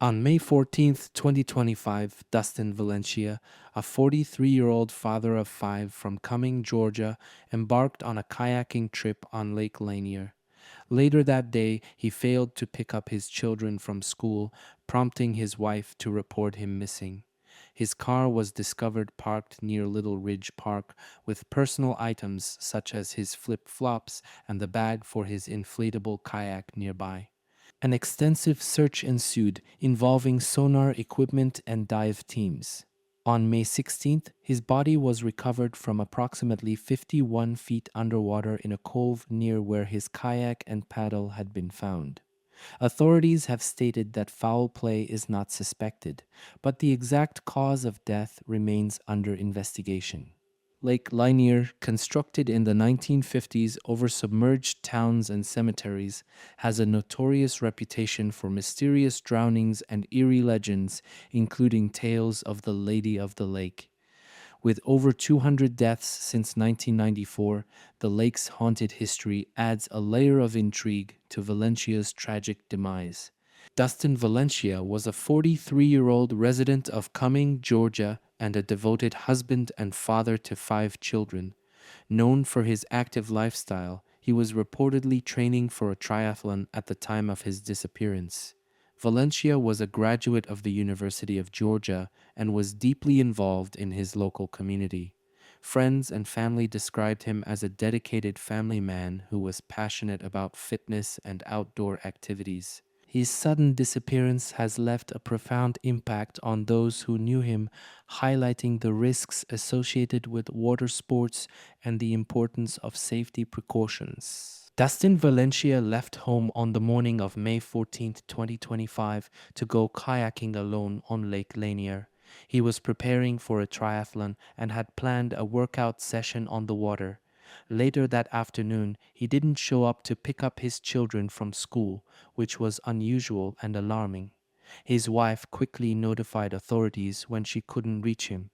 On May 14th, 2025, Dustin Valencia, a 43-year-old father of five from Cumming, Georgia, embarked on a kayaking trip on Lake Lanier. Later that day, he failed to pick up his children from school, prompting his wife to report him missing. His car was discovered parked near Little Ridge Park with personal items such as his flip-flops and the bag for his inflatable kayak nearby. An extensive search ensued involving sonar equipment and dive teams. On May 16th, his body was recovered from approximately 51 feet underwater in a cove near where his kayak and paddle had been found. Authorities have stated that foul play is not suspected, but the exact cause of death remains under investigation. Lake Lanier, constructed in the 1950s over submerged towns and cemeteries, has a notorious reputation for mysterious drownings and eerie legends, including tales of the Lady of the Lake. With over 200 deaths since 1994, the lake's haunted history adds a layer of intrigue to Valencia's tragic demise. Dustin Valencia was a 43-year-old resident of Cumming, Georgia, and a devoted husband and father to five children. Known for his active lifestyle, he was reportedly training for a triathlon at the time of his disappearance. Valencia was a graduate of the University of Georgia and was deeply involved in his local community. Friends and family described him as a dedicated family man who was passionate about fitness and outdoor activities. His sudden disappearance has left a profound impact on those who knew him, highlighting the risks associated with water sports and the importance of safety precautions. Dustin Valencia left home on the morning of May 14, 2025, to go kayaking alone on Lake Lanier. He was preparing for a triathlon and had planned a workout session on the water. Later that afternoon, he didn't show up to pick up his children from school, which was unusual and alarming. His wife quickly notified authorities when she couldn't reach him.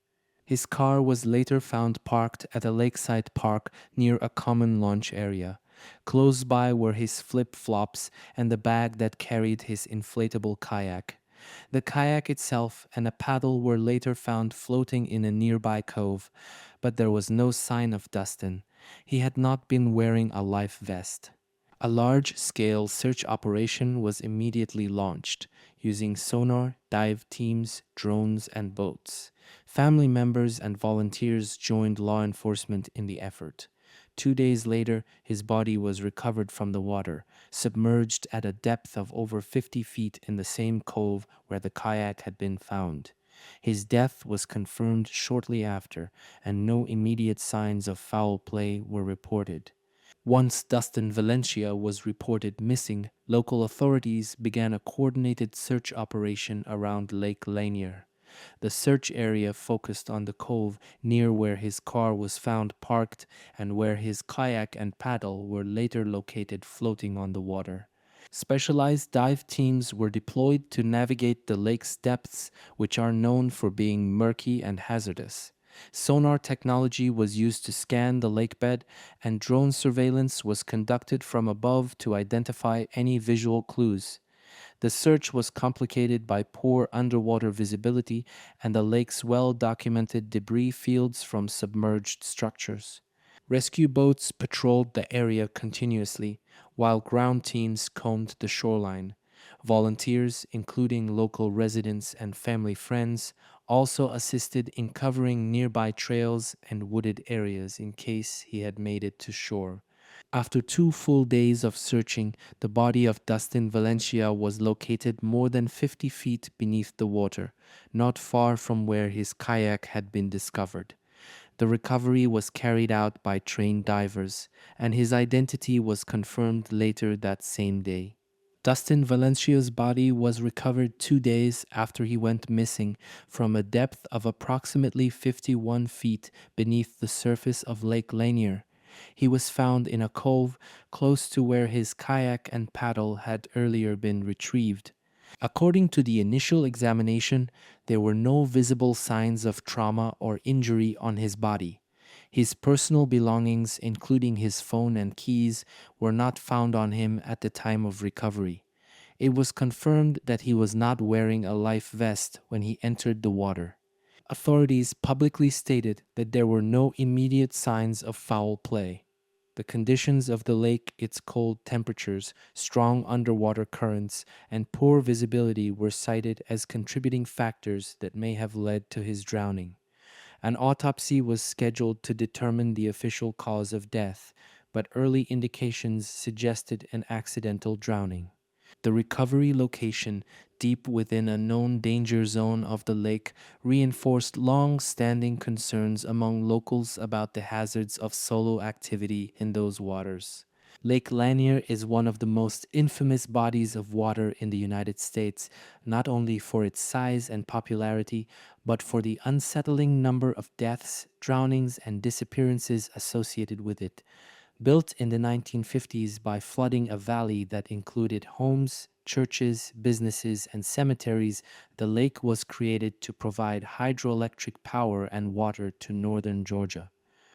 His car was later found parked at a lakeside park near a common launch area. Close by were his flip-flops and the bag that carried his inflatable kayak. The kayak itself and a paddle were later found floating in a nearby cove, but there was no sign of Dustin. He had not been wearing a life vest. A large-scale search operation was immediately launched, using sonar, dive teams, drones, and boats. Family members and volunteers joined law enforcement in the effort. 2 days later, his body was recovered from the water, submerged at a depth of over 50 feet in the same cove where the kayak had been found. His death was confirmed shortly after, and no immediate signs of foul play were reported. Once Dustin Valencia was reported missing, local authorities began a coordinated search operation around Lake Lanier. The search area focused on the cove near where his car was found parked and where his kayak and paddle were later located floating on the water. Specialized dive teams were deployed to navigate the lake's depths, which are known for being murky and hazardous. Sonar technology was used to scan the lakebed, and drone surveillance was conducted from above to identify any visual clues. The search was complicated by poor underwater visibility and the lake's well-documented debris fields from submerged structures. Rescue boats patrolled the area continuously, while ground teams combed the shoreline. Volunteers, including local residents and family friends, also assisted in covering nearby trails and wooded areas in case he had made it to shore. After 2 full days of searching, the body of Dustin Valencia was located more than 50 feet beneath the water, not far from where his kayak had been discovered. The recovery was carried out by trained divers, and his identity was confirmed later that same day. Dustin Valencia's body was recovered 2 days after he went missing from a depth of approximately 51 feet beneath the surface of Lake Lanier. He was found in a cove close to where his kayak and paddle had earlier been retrieved. According to the initial examination, there were no visible signs of trauma or injury on his body. His personal belongings, including his phone and keys, were not found on him at the time of recovery. It was confirmed that he was not wearing a life vest when he entered the water. Authorities publicly stated that there were no immediate signs of foul play. The conditions of the lake, its cold temperatures, strong underwater currents, and poor visibility were cited as contributing factors that may have led to his drowning. An autopsy was scheduled to determine the official cause of death, but early indications suggested an accidental drowning. The recovery location, deep within a known danger zone of the lake, reinforced long standing concerns among locals about the hazards of solo activity in those waters. Lake Lanier is one of the most infamous bodies of water in the United States, not only for its size and popularity, but for the unsettling number of deaths, drownings, and disappearances associated with it. Built in the 1950s by flooding a valley that included homes, churches, businesses, and cemeteries, the lake was created to provide hydroelectric power and water to northern Georgia.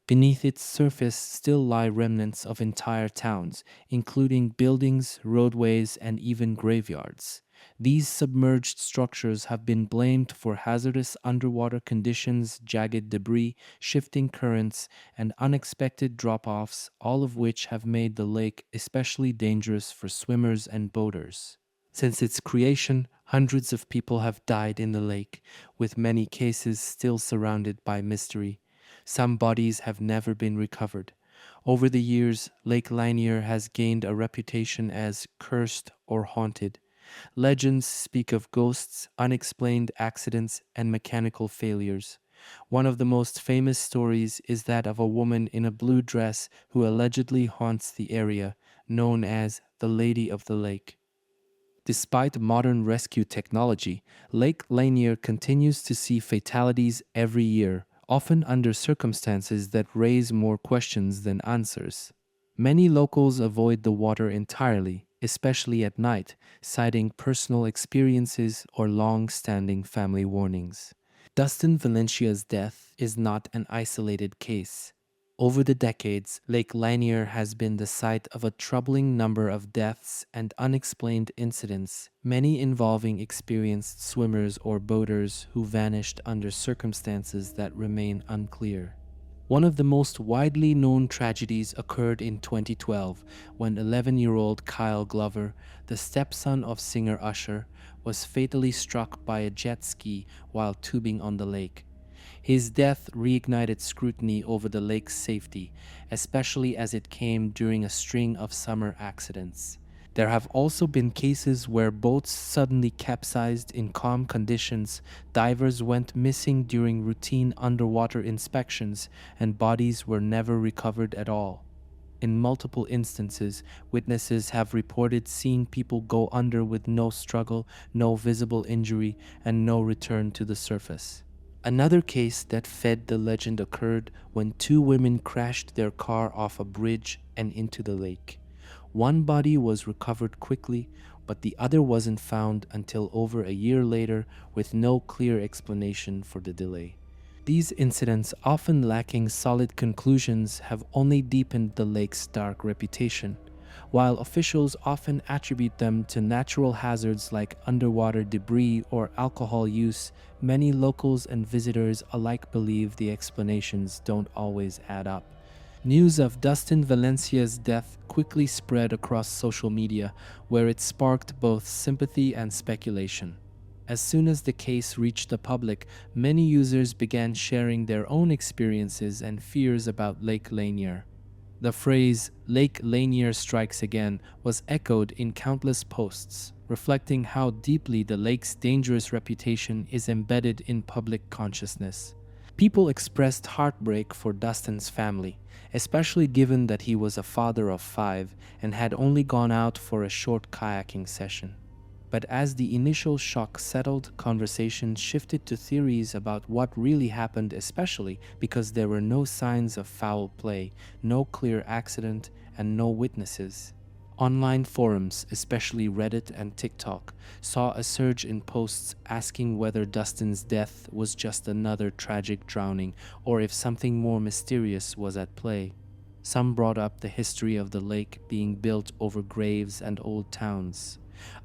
Beneath its surface still lie remnants of entire towns, including buildings, roadways, and even graveyards. These submerged structures have been blamed for hazardous underwater conditions, jagged debris, shifting currents, and unexpected drop offs, all of which have made the lake especially dangerous for swimmers and boaters. Since its creation, hundreds of people have died in the lake, with many cases still surrounded by mystery. Some bodies have never been recovered. Over the years, Lake Lanier has gained a reputation as cursed or haunted. Legends speak of ghosts, unexplained accidents, and mechanical failures. One of the most famous stories is that of a woman in a blue dress who allegedly haunts the area, known as the Lady of the Lake. Despite modern rescue technology, Lake Lanier continues to see fatalities every year, often under circumstances that raise more questions than answers. Many locals avoid the water entirely, especially at night, citing personal experiences or long standing family warnings. Dustin Valencia's death is not an isolated case. Over the decades, Lake Lanier has been the site of a troubling number of deaths and unexplained incidents, many involving experienced swimmers or boaters who vanished under circumstances that remain unclear. One of the most widely known tragedies occurred in 2012 when 11-year-old Kyle Glover, the stepson of singer Usher, was fatally struck by a jet ski while tubing on the lake. His death reignited scrutiny over the lake's safety, especially as it came during a string of summer accidents. There have also been cases where boats suddenly capsized in calm conditions, divers went missing during routine underwater inspections, and bodies were never recovered at all. In multiple instances, witnesses have reported seeing people go under with no struggle, no visible injury, and no return to the surface. Another case that fed the legend occurred when two women crashed their car off a bridge and into the lake. One body was recovered quickly, but the other wasn't found until over a year later with no clear explanation for the delay. These incidents, often lacking solid conclusions, have only deepened the lake's dark reputation. While officials often attribute them to natural hazards like underwater debris or alcohol use, many locals and visitors alike believe the explanations don't always add up. News of Dustin Valencia's death quickly spread across social media, where it sparked both sympathy and speculation. As soon as the case reached the public, many users began sharing their own experiences and fears about Lake Lanier. The phrase, "Lake Lanier strikes again," was echoed in countless posts, reflecting how deeply the lake's dangerous reputation is embedded in public consciousness. People expressed heartbreak for Dustin's family, especially given that he was a father of 5 and had only gone out for a short kayaking session. But as the initial shock settled, conversation shifted to theories about what really happened, especially because there were no signs of foul play, no clear accident, and no witnesses. Online forums, especially Reddit and TikTok, saw a surge in posts asking whether Dustin's death was just another tragic drowning or if something more mysterious was at play. Some brought up the history of the lake being built over graves and old towns.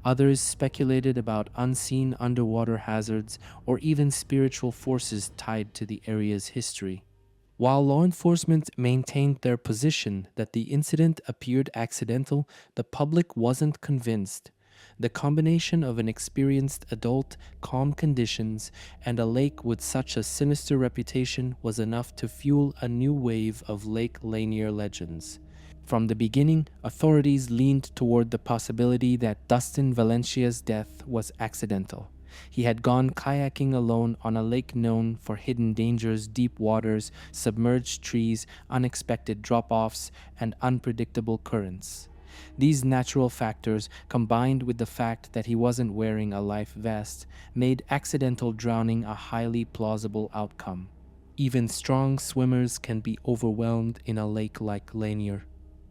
Others speculated about unseen underwater hazards or even spiritual forces tied to the area's history. While law enforcement maintained their position that the incident appeared accidental, the public wasn't convinced. The combination of an experienced adult, calm conditions, and a lake with such a sinister reputation was enough to fuel a new wave of Lake Lanier legends. From the beginning, authorities leaned toward the possibility that Dustin Valencia's death was accidental. He had gone kayaking alone on a lake known for hidden dangers, deep waters, submerged trees, unexpected drop-offs, and unpredictable currents. These natural factors, combined with the fact that he wasn't wearing a life vest, made accidental drowning a highly plausible outcome. Even strong swimmers can be overwhelmed in a lake like Lanier.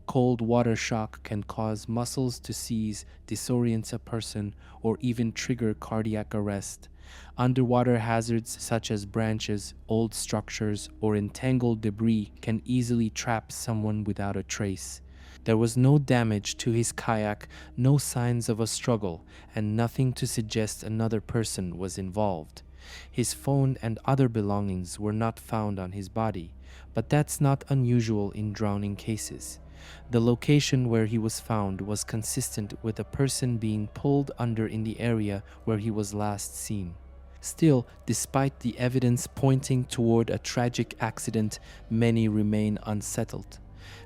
Cold water shock can cause muscles to seize, disorient a person, or even trigger cardiac arrest. Underwater hazards such as branches, old structures, or entangled debris can easily trap someone without a trace. There was no damage to his kayak, no signs of a struggle, and nothing to suggest another person was involved. His phone and other belongings were not found on his body, but that's not unusual in drowning cases. The location where he was found was consistent with a person being pulled under in the area where he was last seen. Still, despite the evidence pointing toward a tragic accident, many remain unsettled.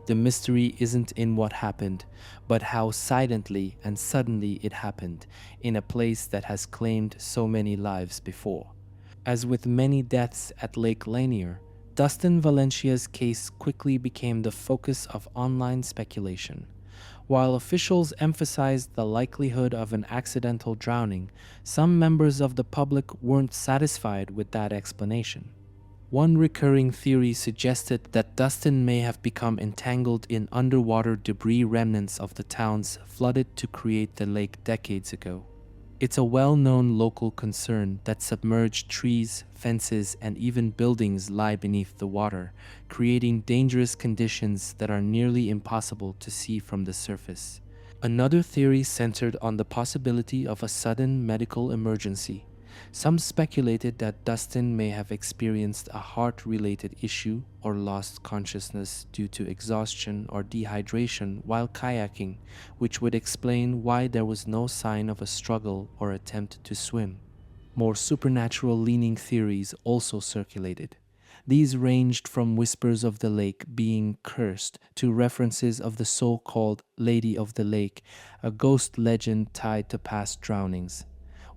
The mystery isn't in what happened, but how silently and suddenly it happened in a place that has claimed so many lives before. As with many deaths at Lake Lanier, Dustin Valencia's case quickly became the focus of online speculation. While officials emphasized the likelihood of an accidental drowning, some members of the public weren't satisfied with that explanation. One recurring theory suggested that Dustin may have become entangled in underwater debris remnants of the towns flooded to create the lake decades ago. It's a well-known local concern that submerged trees, fences, and even buildings lie beneath the water, creating dangerous conditions that are nearly impossible to see from the surface. Another theory centered on the possibility of a sudden medical emergency. Some speculated that Dustin may have experienced a heart-related issue or lost consciousness due to exhaustion or dehydration while kayaking, which would explain why there was no sign of a struggle or attempt to swim. More supernatural-leaning theories also circulated. These ranged from whispers of the lake being cursed to references of the so-called Lady of the Lake, a ghost legend tied to past drownings.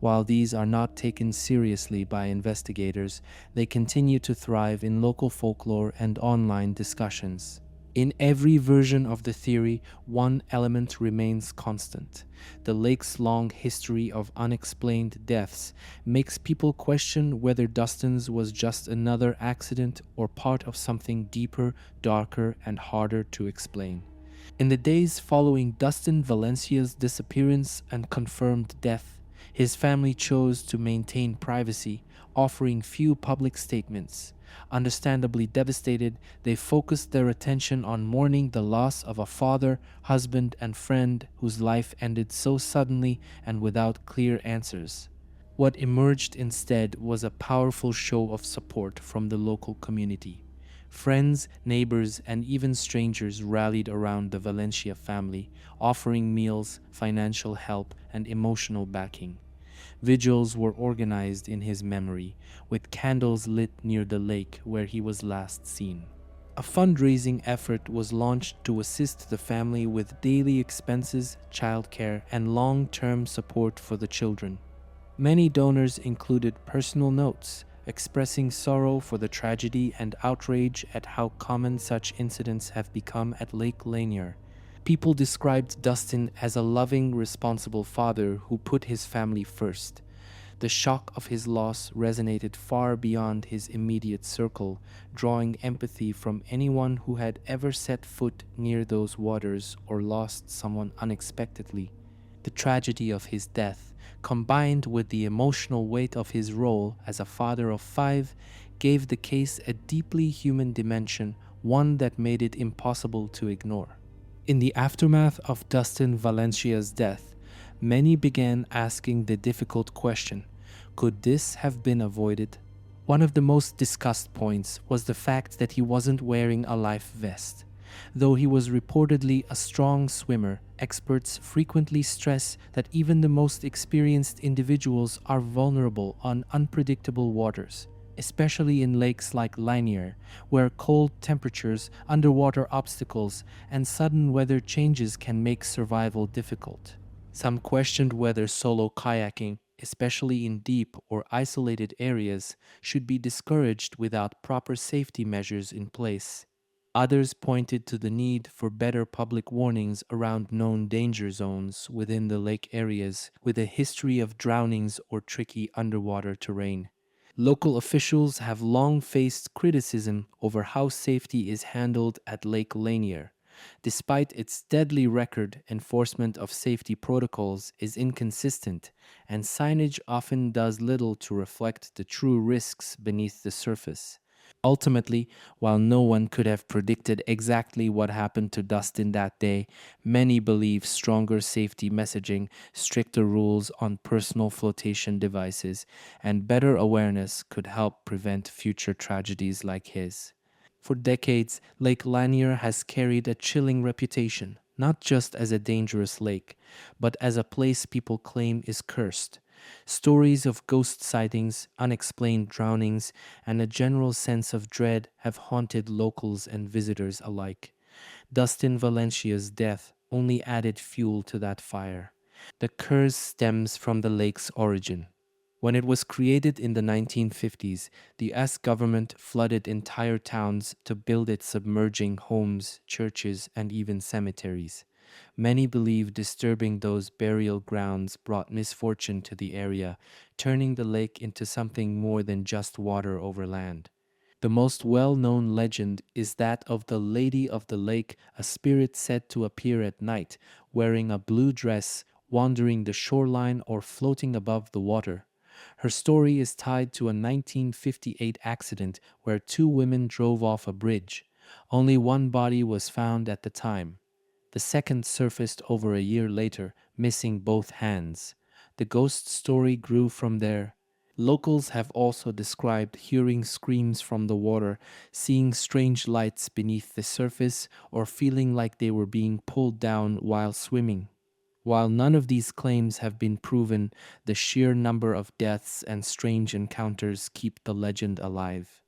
While these are not taken seriously by investigators, they continue to thrive in local folklore and online discussions. In every version of the theory, one element remains constant. The lake's long history of unexplained deaths makes people question whether Dustin's was just another accident or part of something deeper, darker, and harder to explain. In the days following Dustin Valencia's disappearance and confirmed death, his family chose to maintain privacy, offering few public statements. Understandably devastated, they focused their attention on mourning the loss of a father, husband, and friend whose life ended so suddenly and without clear answers. What emerged instead was a powerful show of support from the local community. Friends, neighbors, and even strangers rallied around the Valencia family, offering meals, financial help, and emotional backing. Vigils were organized in his memory, with candles lit near the lake where he was last seen. A fundraising effort was launched to assist the family with daily expenses, childcare, and long-term support for the children. Many donors included personal notes, expressing sorrow for the tragedy and outrage at how common such incidents have become at Lake Lanier. People described Dustin as a loving, responsible father who put his family first. The shock of his loss resonated far beyond his immediate circle, drawing empathy from anyone who had ever set foot near those waters or lost someone unexpectedly. The tragedy of his death, combined with the emotional weight of his role as a father of 5, gave the case a deeply human dimension, one that made it impossible to ignore. In the aftermath of Dustin Valencia's death, Many began asking the difficult question, could this have been avoided? One of the most discussed points was the fact that he wasn't wearing a life vest. Though he was reportedly a strong swimmer, experts frequently stress that even the most experienced individuals are vulnerable on unpredictable waters, especially in lakes like Lanier, where cold temperatures, underwater obstacles, and sudden weather changes can make survival difficult. Some questioned whether solo kayaking, especially in deep or isolated areas, should be discouraged without proper safety measures in place. Others pointed to the need for better public warnings around known danger zones within the lake areas with a history of drownings or tricky underwater terrain. Local officials have long faced criticism over how safety is handled at Lake Lanier. Despite its deadly record, enforcement of safety protocols is inconsistent, and signage often does little to reflect the true risks beneath the surface. Ultimately, while no one could have predicted exactly what happened to Dustin that day, many believe stronger safety messaging, stricter rules on personal flotation devices, and better awareness could help prevent future tragedies like his. For decades, Lake Lanier has carried a chilling reputation, not just as a dangerous lake, but as a place people claim is cursed. Stories of ghost sightings, unexplained drownings, and a general sense of dread have haunted locals and visitors alike. Dustin Valencia's death only added fuel to that fire. The curse stems from the lake's origin. When it was created in the 1950s, the US government flooded entire towns to build it, submerging homes, churches, and even cemeteries. Many believe disturbing those burial grounds brought misfortune to the area, turning the lake into something more than just water over land. The most well-known legend is that of the Lady of the Lake, a spirit said to appear at night, wearing a blue dress, wandering the shoreline or floating above the water. Her story is tied to a 1958 accident where two women drove off a bridge. Only one body was found at the time. The second surfaced over a year later, missing both hands. The ghost story grew from there. Locals have also described hearing screams from the water, seeing strange lights beneath the surface, or feeling like they were being pulled down while swimming. While none of these claims have been proven, the sheer number of deaths and strange encounters keep the legend alive.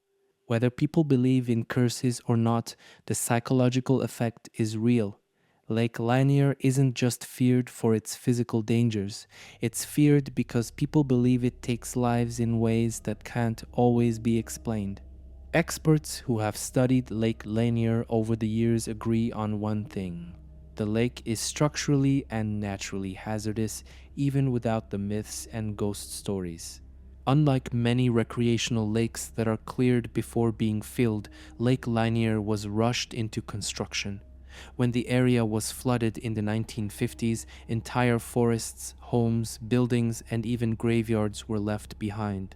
Whether people believe in curses or not, the psychological effect is real. Lake Lanier isn't just feared for its physical dangers, it's feared because people believe it takes lives in ways that can't always be explained. Experts who have studied Lake Lanier over the years agree on one thing. The lake is structurally and naturally hazardous even without the myths and ghost stories. Unlike many recreational lakes that are cleared before being filled, Lake Lanier was rushed into construction. When the area was flooded in the 1950s, entire forests, homes, buildings, and even graveyards were left behind.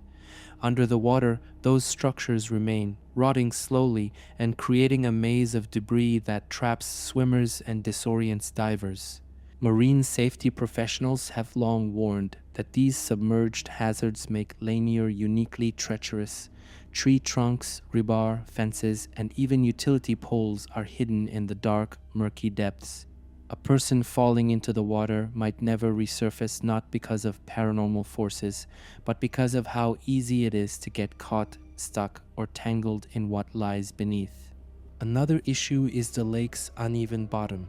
Under the water, those structures remain, rotting slowly and creating a maze of debris that traps swimmers and disorients divers. Marine safety professionals have long warned that these submerged hazards make Lanier uniquely treacherous. Tree trunks, rebar, fences, and even utility poles are hidden in the dark, murky depths. A person falling into the water might never resurface, not because of paranormal forces, but because of how easy it is to get caught, stuck, or tangled in what lies beneath. Another issue is the lake's uneven bottom.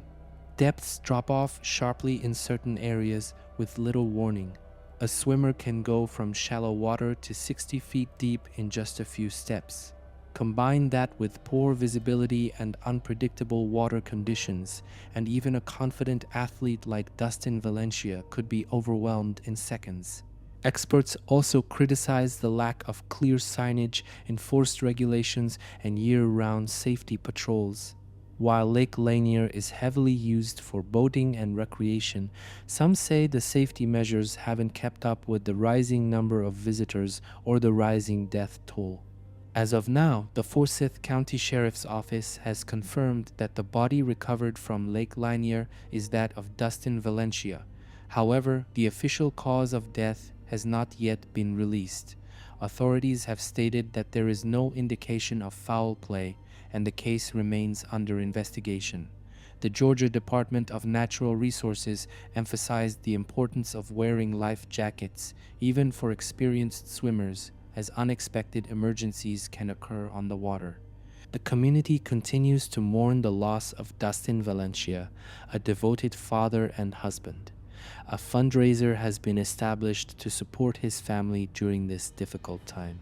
Depths drop off sharply in certain areas with little warning. A swimmer can go from shallow water to 60 feet deep in just a few steps. Combine that with poor visibility and unpredictable water conditions, and even a confident athlete like Dustin Valencia could be overwhelmed in seconds. Experts also criticize the lack of clear signage, enforced regulations, and year-round safety patrols. While Lake Lanier is heavily used for boating and recreation, some say the safety measures haven't kept up with the rising number of visitors or the rising death toll. As of now, the Forsyth County Sheriff's Office has confirmed that the body recovered from Lake Lanier is that of Dustin Valencia. However, the official cause of death has not yet been released. Authorities have stated that there is no indication of foul play and the case remains under investigation. The Georgia Department of Natural Resources emphasized the importance of wearing life jackets, even for experienced swimmers, as unexpected emergencies can occur on the water. The community continues to mourn the loss of Dustin Valencia, a devoted father and husband. A fundraiser has been established to support his family during this difficult time.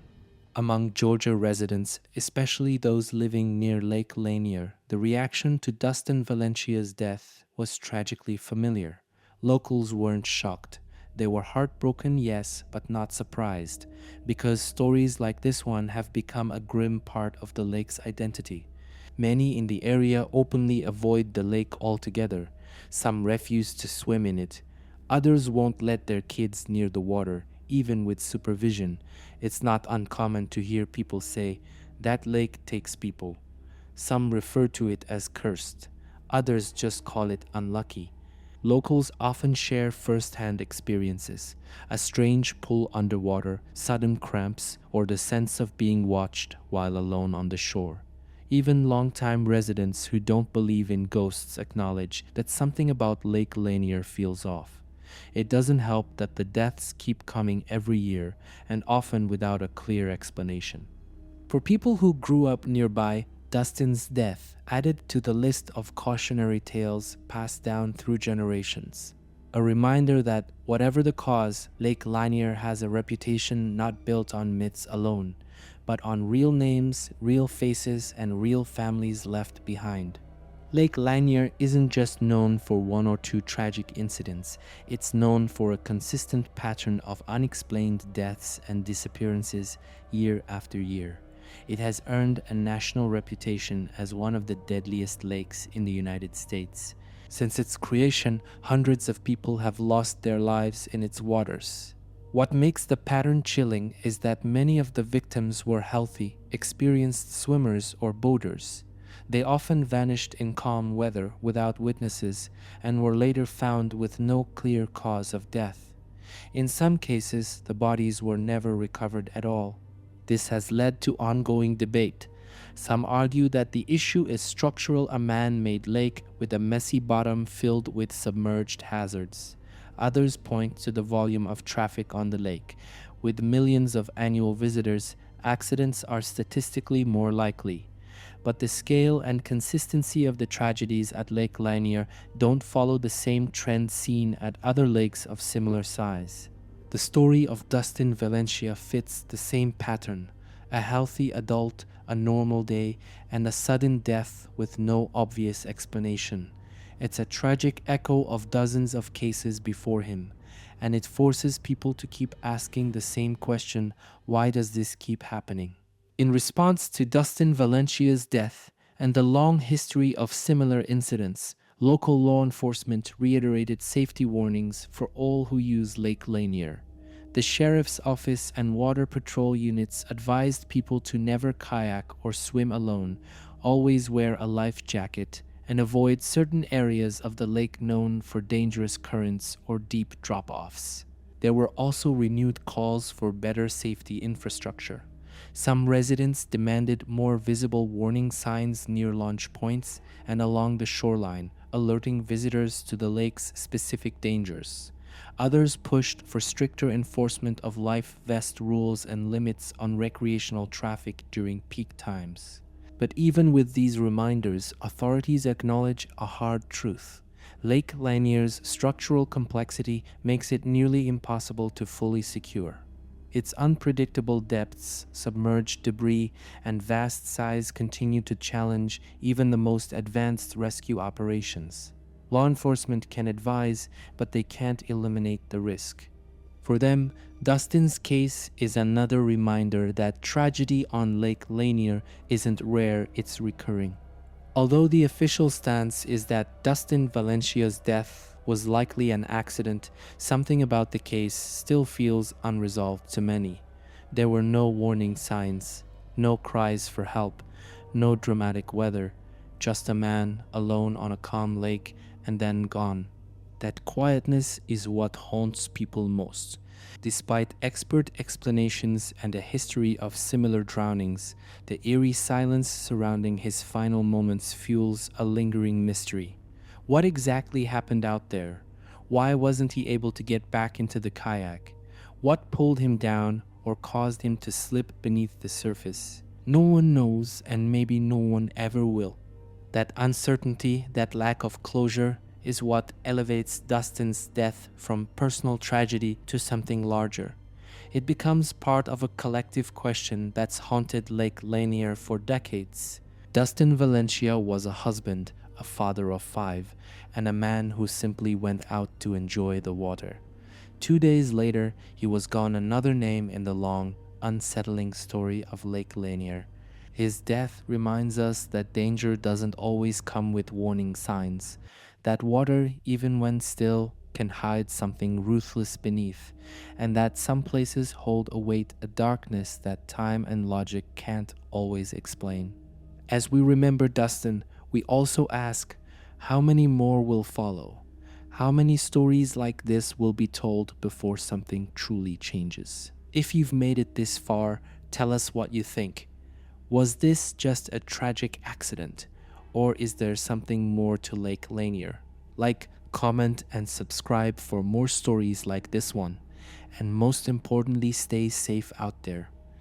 Among Georgia residents, especially those living near Lake Lanier, the reaction to Dustin Valencia's death was tragically familiar. Locals weren't shocked. They were heartbroken, yes, but not surprised, because stories like this one have become a grim part of the lake's identity. Many in the area openly avoid the lake altogether. Some refuse to swim in it. Others won't let their kids near the water, even with supervision. It's not uncommon to hear people say, "That lake takes people." Some refer to it as cursed. Others just call it unlucky. Locals often share first-hand experiences, a strange pull underwater, sudden cramps, or the sense of being watched while alone on the shore. Even longtime residents who don't believe in ghosts acknowledge that something about Lake Lanier feels off. It doesn't help that the deaths keep coming every year, and often without a clear explanation. For people who grew up nearby, Dustin's death added to the list of cautionary tales passed down through generations. A reminder that, whatever the cause, Lake Lanier has a reputation not built on myths alone, but on real names, real faces, and real families left behind. Lake Lanier isn't just known for one or two tragic incidents, it's known for a consistent pattern of unexplained deaths and disappearances year after year. It has earned a national reputation as one of the deadliest lakes in the United States. Since its creation, hundreds of people have lost their lives in its waters. What makes the pattern chilling is that many of the victims were healthy, experienced swimmers or boaters. They often vanished in calm weather without witnesses and were later found with no clear cause of death. In some cases, the bodies were never recovered at all. This has led to ongoing debate. Some argue that the issue is structural, a man-made lake with a messy bottom filled with submerged hazards. Others point to the volume of traffic on the lake. With millions of annual visitors, accidents are statistically more likely. But the scale and consistency of the tragedies at Lake Lanier don't follow the same trend seen at other lakes of similar size. The story of Dustin Valencia fits the same pattern: a healthy adult, a normal day, and a sudden death with no obvious explanation. It's a tragic echo of dozens of cases before him, and it forces people to keep asking the same question: why does this keep happening? In response to Dustin Valencia's death and the long history of similar incidents, local law enforcement reiterated safety warnings for all who use Lake Lanier. The sheriff's office and water patrol units advised people to never kayak or swim alone, always wear a life jacket, and avoid certain areas of the lake known for dangerous currents or deep drop-offs. There were also renewed calls for better safety infrastructure. Some residents demanded more visible warning signs near launch points and along the shoreline, alerting visitors to the lake's specific dangers. Others pushed for stricter enforcement of life vest rules and limits on recreational traffic during peak times. But even with these reminders, authorities acknowledge a hard truth. Lake Lanier's structural complexity makes it nearly impossible to fully secure. Its unpredictable depths, submerged debris, and vast size continue to challenge even the most advanced rescue operations. Law enforcement can advise, but they can't eliminate the risk. For them, Dustin's case is another reminder that tragedy on Lake Lanier isn't rare, it's recurring. Although the official stance is that Dustin Valencia's death was likely an accident, something about the case still feels unresolved to many. There were no warning signs, no cries for help, no dramatic weather, just a man alone on a calm lake and then gone. That quietness is what haunts people most. Despite expert explanations and a history of similar drownings, the eerie silence surrounding his final moments fuels a lingering mystery. What exactly happened out there? Why wasn't he able to get back into the kayak? What pulled him down or caused him to slip beneath the surface? No one knows, and maybe no one ever will. That uncertainty, that lack of closure, is what elevates Dustin's death from personal tragedy to something larger. It becomes part of a collective question that's haunted Lake Lanier for decades. Dustin Valencia was a husband, a father of 5, and a man who simply went out to enjoy the water. 2 days later, he was gone, another name in the long, unsettling story of Lake Lanier. His death reminds us that danger doesn't always come with warning signs, that water, even when still, can hide something ruthless beneath, and that some places hold a weight, a darkness that time and logic can't always explain. As we remember Dustin, we also ask, how many more will follow? How many stories like this will be told before something truly changes? If you've made it this far, tell us what you think. Was this just a tragic accident, or is there something more to Lake Lanier? Like, comment, and subscribe for more stories like this one. And most importantly, stay safe out there.